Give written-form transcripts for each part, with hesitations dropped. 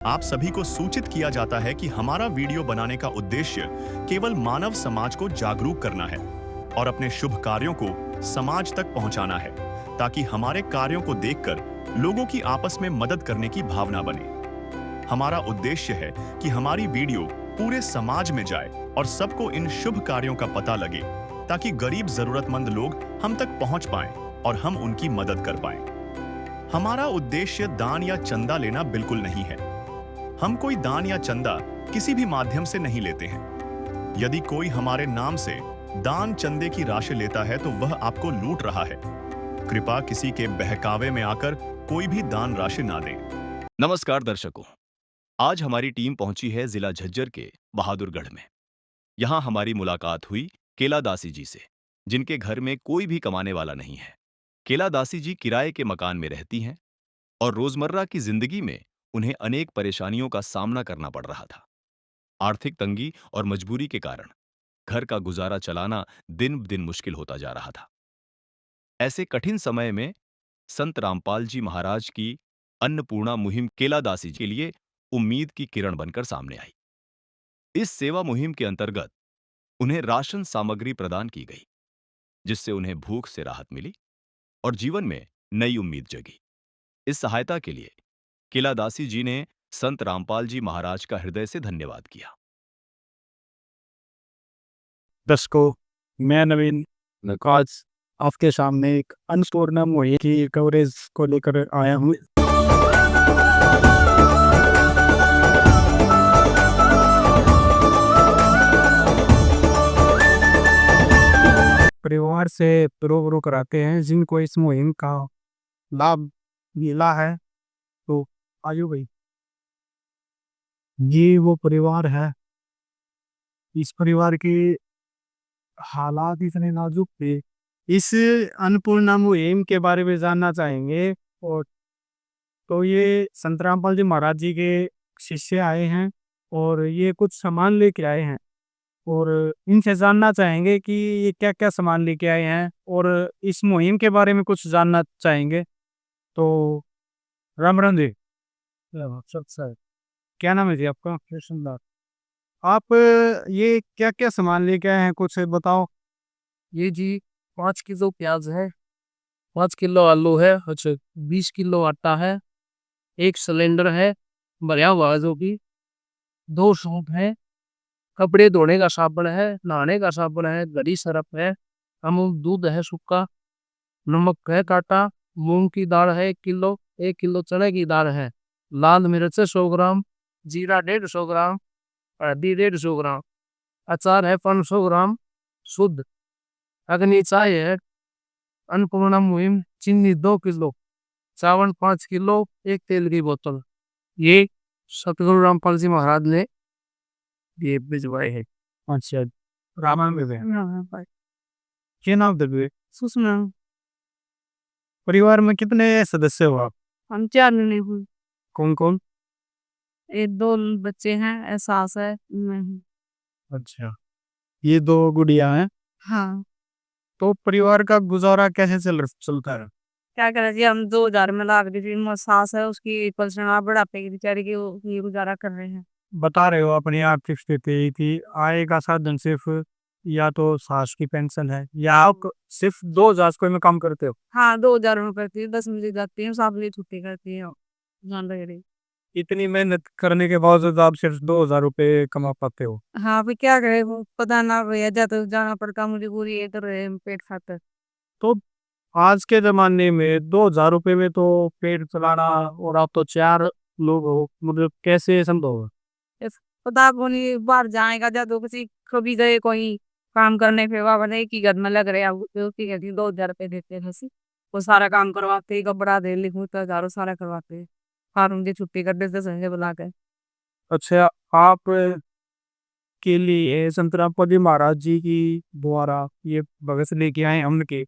आप सभी को सूचित किया जाता है कि हमारा वीडियो बनाने का उद्देश्य केवल मानव समाज को जागरूक करना है और अपने शुभ कार्यों को समाज तक पहुंचाना है, ताकि हमारे कार्यों को देखकर लोगों की आपस में मदद करने की भावना बने। हमारा उद्देश्य है कि हमारी वीडियो पूरे समाज में जाए और सबको इन शुभ कार्यों का पता लगे, ताकि गरीब जरूरतमंद लोग हम तक पहुंच पाएं और हम उनकी मदद कर पाएं। हमारा उद्देश्य दान या चंदा लेना बिल्कुल नहीं है। हम कोई दान या चंदा किसी भी माध्यम से नहीं लेते हैं। यदि कोई हमारे नाम से दान चंदे की राशि लेता है तो वह आपको लूट रहा है। कृपया किसी के बहकावे में आकर कोई भी दान राशि ना दें। नमस्कार दर्शकों, आज हमारी टीम पहुंची है जिला झज्जर के बहादुरगढ़ में। यहां हमारी मुलाकात हुई केलादासी जी से, जिनके घर में कोई भी कमाने वाला नहीं है। केलादासी जी किराए के मकान में रहती हैं और रोजमर्रा की जिंदगी में उन्हें अनेक परेशानियों का सामना करना पड़ रहा था। आर्थिक तंगी और मजबूरी के कारण घर का गुजारा चलाना दिन ब दिन मुश्किल होता जा रहा था। ऐसे कठिन समय में संत रामपाल जी महाराज की अन्नपूर्णा मुहिम केलादासी जी के लिए उम्मीद की किरण बनकर सामने आई। इस सेवा मुहिम के अंतर्गत उन्हें राशन सामग्री प्रदान की गई, जिससे उन्हें भूख से राहत मिली और जीवन में नई उम्मीद जगी। इस सहायता के लिए केलादासी जी ने संत रामपाल जी महाराज का हृदय से धन्यवाद किया। दर्शकों, मैं नवीन आज आपके सामने एक अन्नपूर्णा मुहिम की कवरेज को लेकर आया हूँ। परिवार से रूबरू कराते हैं जिनको इस मुहिम का लाभ मिला है। तो आयु भाई, ये वो परिवार है। इस परिवार के हालात इतने नाजुक थे। इस अन्नपूर्णा मुहिम के बारे में जानना चाहेंगे। और तो ये संत रामपाल जी महाराज जी के शिष्य आए हैं और ये कुछ सामान लेके आए हैं, और इनसे जानना चाहेंगे कि ये क्या क्या सामान लेके आए हैं और इस मुहिम के बारे में कुछ जानना चाहेंगे। तो राम राम जी। सर, क्या नाम है जी आपका? कृष्णदास। आप ये क्या क्या सामान लेके आए हैं, कुछ बताओ। ये जी 5 किलो प्याज है, 5 किलो आलू है, अच्छा 20 किलो आटा है, एक सिलेंडर है भरा हुआ जो कि 2 सूट है, कपड़े धोने का साबुन है, नहाने का साबुन है, घड़ी सरफ है, अमूल दूध है सूखा, नमक है काटा, मूंग की दाल है 1 किलो, 1 किलो चने की दाल है, लाल मिर्च है 100 ग्राम, जीरा 150 ग्राम, हल्दी 150 ग्राम, अचार है 500 ग्राम शुद्ध, अग्नि चाय है, अन्नपूर्णा मुहिम चीनी 2 किलो, चावल 5 किलो, एक तेल की बोतल। ये सतगुरु रामपाल जी महाराज ने ये भिजवाए है। अच्छा, रामायण में है। क्या नाम दे? सुषमा। परिवार में कितने सदस्य हो आप? हम 4 जने हुए। कौन कौन? एक 2 बच्चे हैं, सास है, मैं हूँ। अच्छा, ये दो गुड़िया हैं। हाँ। तो परिवार का गुजारा कैसे चलता है? क्या करें जी, हम 2000 में लाख दी थी, मेरी सास है उसकी पेंशन आप बढ़ापे की बेचारी की ये गुजारा कर रहे हैं। बता रहे हो अपनी आर्थिक स्थिति की आय का साधन सिर्फ या तो सास की पेंशन है, या आप सिर्फ 2000 कोई में काम करते हो? हाँ 2000 में करती है, 10 बजे जाती है, 7 बजे छुट्टी करती है, जान रहे। इतनी मेहनत करने के बावजूद आप सिर्फ 2000 रुपये कमा पाते हो? हाँ फिर क्या करे, वो पता ना भैया, जाते जाना पड़ता मुझे, पूरी इधर पेट खातर। तो आज के जमाने में 2000 रुपये में तो पेट चलाना, और आप तो 4 लोग हो, मतलब कैसे संभव है? पता को नहीं, बाहर जाएगा जा तो किसी कभी गए कोई काम करने पे, बाबा नहीं की घर में लग रहे हैं, वो की कहती 2000 रुपये देते हैं बस। वो सारा काम करवाते हैं, कपड़ा दे लिखूं तो हजारों सारा करवाते हैं, और उनकी छुट्टी कर देते संजय बुला के। अच्छा, आप के लिए संत रामपाल महाराज जी की द्वारा ये भगत से लेके आए अन्न के,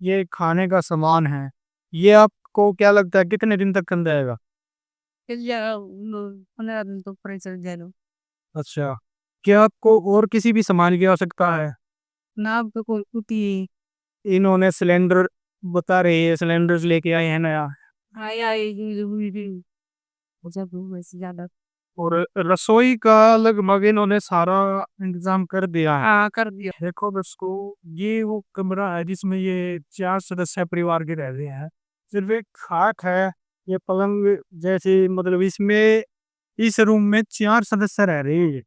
ये खाने का सामान है, ये आपको क्या लगता है कितने दिन तक चल जाएगा? फिर 15 दिन तो परे चल जाए लो। अच्छा, क्या आपको और किसी भी सामान की आवश्यकता है? ना अब तो कोई कुटी। इन्होंने सिलेंडर बता रहे हैं, सिलेंडर लेके आए हैं नया। हाँ यार ये हुई भी। मुझे भूख वैसे ज्यादा। और रसोई का लगभग इन्होंने सारा इंतजाम कर दिया है। हाँ कर दिया। देखो दोस्तों, ये वो कमरा है जिसमें ये 4 सदस्य परिवार के रह रहे हैं। सिर्फ एक खाट है, ये पलंग जैसे, मतलब इसमें, इस रूम में 4 सदस्य रह रहे हैं।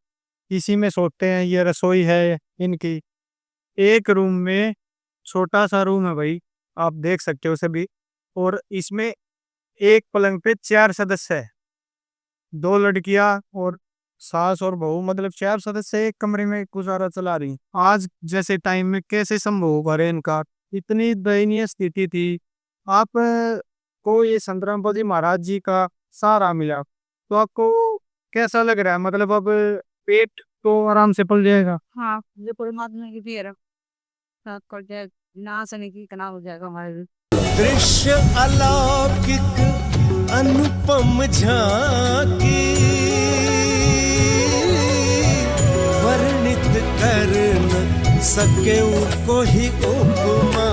इसी में सोते हैं। ये रसोई है इनकी। एक रूम में, छोटा सा रूम है भाई, आप देख सकते हो सभी। और इसमें एक पलंग पे 4 सदस्य है, 2 लड़कियां और सास और बहू, मतलब 4 सदस्य एक कमरे में गुजारा चला रही। आज जैसे टाइम में कैसे संभव होगा रे इनका? इतनी दयनीय स्थिति थी। आप को ये संतराम जी महाराज जी का सहारा मिला, तो आपको कैसा लग रहा है? मतलब अब पेट तो आराम से पल जाएगा। हाँ मुझे परमात्मा की भी है साथ कर जाए, नाश नहीं की इतना हो जाएगा हमारे लिए। दृश्य अलौकिक अनुपम झांकी वर्णित कर न सके कोई उपमा।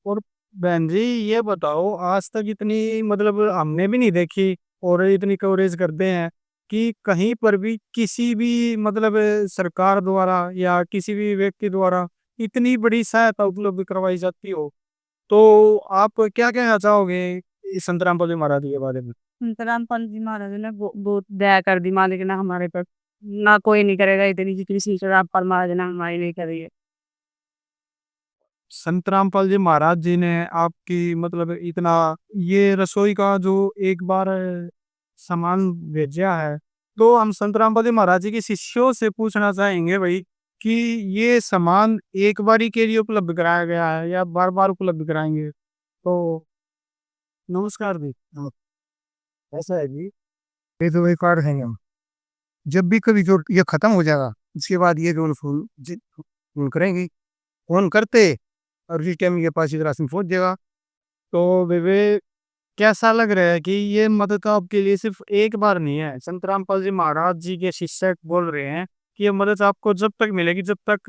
और बहन जी ये बताओ, आज तक इतनी, मतलब हमने भी नहीं देखी, और इतनी कवरेज करते हैं कि कहीं पर भी किसी भी, मतलब सरकार द्वारा या किसी भी व्यक्ति द्वारा इतनी बड़ी सहायता उपलब्ध करवाई जाती हो, तो आप क्या कहना चाहोगे इस संतराम जी महाराज के बारे में? संतराम जी महाराज ने बहुत दया कर दी मालिक ना हमारे पर, ना कोई नहीं करेगा इतनी जितनी संतराम महाराज ने हमारी नहीं करी है। संतराम जी महाराज जी ने आपकी, मतलब इतना, ये रसोई का जो एक बार सामान भेजा है, तो हम संतराम जी महाराज जी के शिष्यों से पूछना चाहेंगे भाई कि ये सामान एक बारी के लिए उपलब्ध कराया गया है या बार बार उपलब्ध कराएंगे? तो नमस्कार जी। ऐसा है जी, ये तो एक कार्ड है हम, जब भी कभी जो ये खत्म हो जाएगा, इसके बाद ये जो फोन करेंगे, फोन करते और उसी टाइम ये पास राशन पहुंच जाएगा। तो वे कैसा लग रहा है कि ये मदद आपके लिए सिर्फ एक बार नहीं है? संतराम जी महाराज जी के शिष्य बोल रहे हैं कि ये मदद आपको जब तक मिलेगी जब तक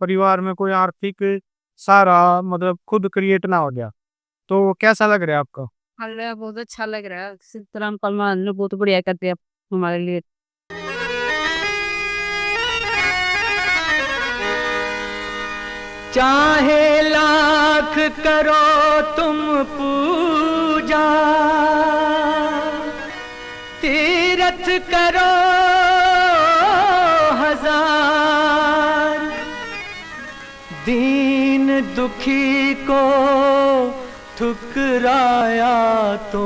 परिवार में कोई आर्थिक सहारा, मतलब खुद क्रिएट ना हो गया। तो कैसा लग रहा है आपको? हमें बहुत अच्छा लग रहा है, संतराम महाराज ने बहुत बढ़िया कर दिया हमारे लिए। चाहे लाख करो तुम पूजा, तीरथ करो हजार, दीन दुखी को ठुकराया तो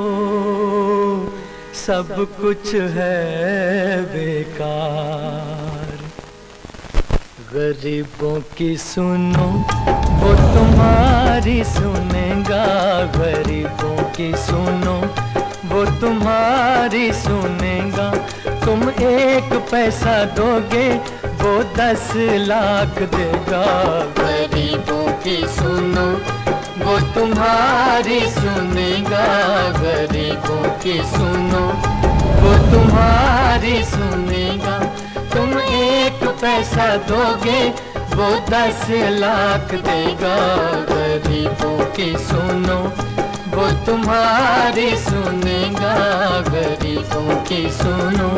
सब कुछ है बेकार। गरीबों की सुनो वो तुम्हारी सुनेगा, गरीबों की सुनो वो तुम्हारी सुनेगा। तुम 1 पैसा दोगे वो 10 लाख देगा। गरीबों की सुनो वो तुम्हारी सुनेगा, गरीबों की सुनो वो तुम्हारी सुनेगा। तुम 1 पैसा दोगे वो 10 लाख देगा। गरीबों की सुनो वो तुम्हारी सुनेगा, गरीबों की सुनो।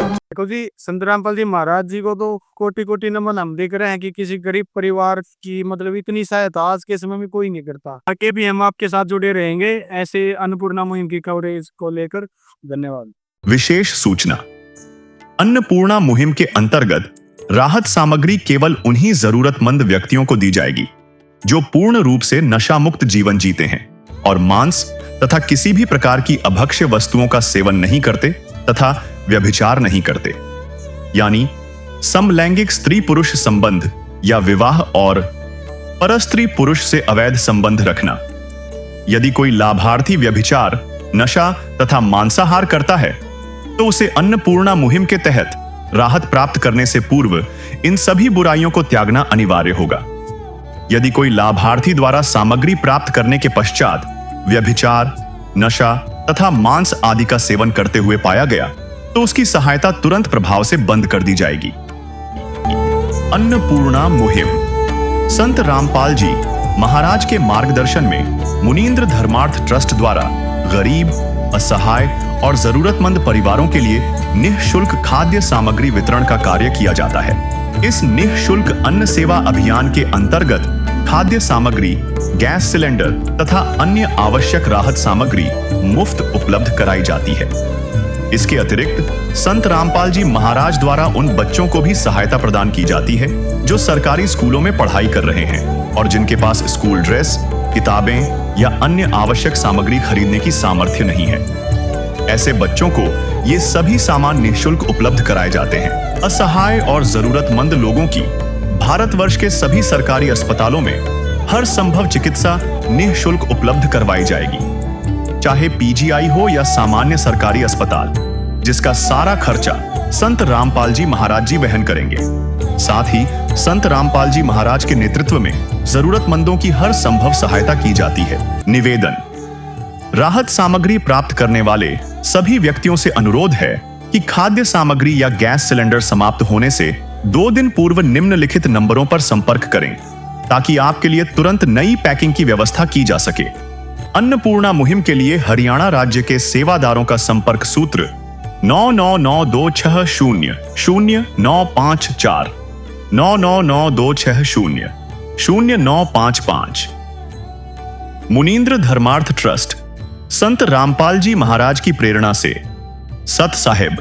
देखो जी, संतराम जी महाराज जी को तो कोटि कोटि नमन हम देख रहे हैं कि किसी गरीब परिवार की, मतलब इतनी सहायता आज के समय में कोई नहीं करता। आगे भी हम आपके साथ जुड़े रहेंगे ऐसे अन्नपूर्णा मुहिम की कवरेज को लेकर। धन्यवाद। विशेष सूचना, अन्नपूर्णा मुहिम के अंतर्गत राहत सामग्री केवल उन्हीं जरूरतमंद व्यक्तियों को दी जाएगी जो पूर्ण रूप से नशा मुक्त जीवन जीते हैं और मांस तथा किसी भी प्रकार की अभक्ष्य वस्तुओं का सेवन नहीं करते तथा व्यभिचार नहीं करते, यानी समलैंगिक स्त्री पुरुष संबंध या विवाह और परस्त्री पुरुष से अवैध संबंध रखना। यदि कोई लाभार्थी व्यभिचार, नशा तथा मांसाहार करता है तो उसे अन्नपूर्णा मुहिम के तहत राहत प्राप्त करने से पूर्व इन सभी बुराइयों को त्यागना अनिवार्य होगा। यदि कोई लाभार्थी द्वारा सामग्री प्राप्त करने के पश्चात व्यभिचार, नशा तथा मांस आदि का सेवन करते हुए पाया गया तो उसकी सहायता तुरंत प्रभाव से बंद कर दी जाएगी। अन्नपूर्णा मुहिम। संत रामपाल जी महाराज के मार्गदर्शन में मुनींद्र धर्मार्थ ट्रस्ट द्वारा गरीब, असहाय और जरूरतमंद परिवारों के लिए निःशुल्क खाद्य सामग्री वितरण का कार्य किया जाता है। इस निःशुल्क अन्न सेवा अभियान के अंतर्गत खाद्य सामग्री, गैस सिलेंडर तथा अन्य आवश्यक राहत सामग्री मुफ्त उपलब्ध कराई जाती है। इसके अतिरिक्त संत रामपाल जी महाराज द्वारा उन बच्चों को भी सहायता प्रदान की जाती है जो सरकारी स्कूलों में पढ़ाई कर रहे हैं और जिनके पास स्कूल ड्रेस, किताबें या अन्य आवश्यक सामग्री खरीदने की सामर्थ्य नहीं है। ऐसे बच्चों को ये सभी सामान निःशुल्क उपलब्ध कराए जाते हैं। असहाय और जरूरतमंद लोगों की भारतवर्ष के सभी सरकारी अस्पतालों में हर संभव चिकित्सा निःशुल्क उपलब्ध करवाई जाएगी, चाहे पीजीआई हो या सामान्य सरकारी अस्पताल, जिसका सारा खर्चा संत रामपाल जी महाराज जी वहन करेंगे। साथ ही संत रामपाल जी महाराज के नेतृत्व में जरूरतमंदों की हर संभव सहायता की जाती है। निवेदन: राहत सामग्री प्राप्त करने वाले सभी व्यक्तियों से अनुरोध है कि खाद्य सामग्री या गैस सिलेंडर समाप्त होने से 2 दिन पूर्व निम्नलिखित नंबरों पर संपर्क करें ताकि आपके लिए तुरंत नई पैकिंग की व्यवस्था की जा सके। अन्नपूर्णा मुहिम के लिए हरियाणा राज्य के सेवादारों का संपर्क सूत्र 9992600954 9992600955। मुनींद्र धर्मार्थ ट्रस्ट संत रामपाल जी महाराज की प्रेरणा से सत साहिब